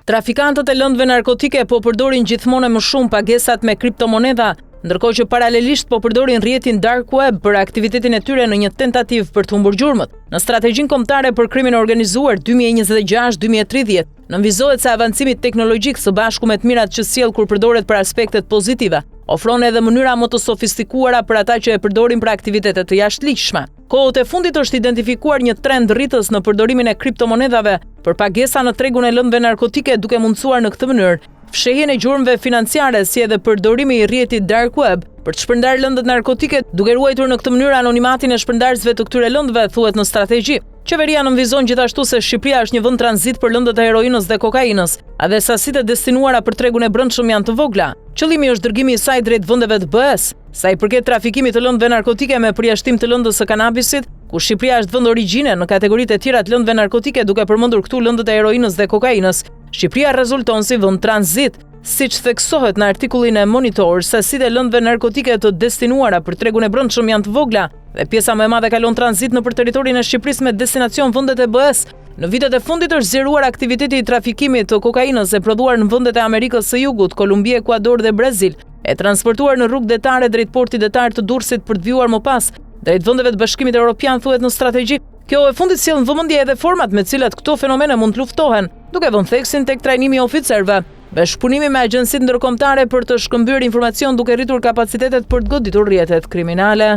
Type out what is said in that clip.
Trafikantët e lëndëve narkotike po përdorin gjithmonë më shumë pagesat me kriptomoneda, ndërkohë që paralelisht po përdorin rrjetin dark web për aktivitetin e tyre në një tentativë për të humbur gjurmët. Në strategjinë kombëtare për krimin e organizuar 2026-2030, nënvizohet se avancimi teknologjik së bashku me të mirat që sjell kur përdoret për aspektet pozitive, ofron edhe mënyra më të sofistikuara për ata që e përdorin për aktivitete të jashtëligjshme. Kohët e fundit është identifikuar një trend rritës në përdorimin e kriptomonedave për pagesa në tregun e lëndëve narkotike, duke mundësuar në këtë mënyrë fshehjen e gjurmëve financiare si edhe përdorimi i rrjetit dark web për të shpërndarë lëndët narkotike, duke ruajtur në këtë mënyrë anonimatin e shpërndarësve të këtyre lëndëve, thuhet në strategji. Qeveria nënvizon gjithashtu se Shqipëria është një vend tranzit për lëndët e heroinës dhe kokainës, a dhe sasitë e destinuara për tregun e brendshëm janë të vogla. Qëllimi është dërgimi i saj drejt vendeve të BE-s. Sa i përket trafikimit të lëndëve narkotike me përjashtim të lëndës së kanabisit, ku Shqipëria është vend origjine në kategoritë e tjera të lëndëve narkotike, duke përmendur këtu lëndët e heroinës dhe kokainës, Shqipëria rezulton si vend tranzit. Siç theksohet në artikullin e Monitor, sasitë e lëndëve narkotike të destinuara për tregun e brendshëm janë të vogla dhe pjesa më e madhe kalon tranzit nëpër territorin e Shqipërisë me destinacion vendet e BE-s. Në vitet e fundit është zgjeruar aktiviteti i trafikimit të kokainës e prodhuar në vendet e Amerikës së Jugut, Kolumbi, Ekuador dhe Brazil, e transportuar në rrugë detare drejt portit detar të Durrësit për të vjuar më pas drejt vendeve të Bashkimit Evropian, thuhet në strategji. Kjo e fundit sjell në vëmendje edhe format me të cilat këto fenomene mund të luftohen, duke vënë theksin tek trajnimi i oficerëve, bashkëpunimi me agjencitë ndërkombëtare për të shkëmbyer informacion duke rritur kapacitetet për të goditur rrjetet kriminale.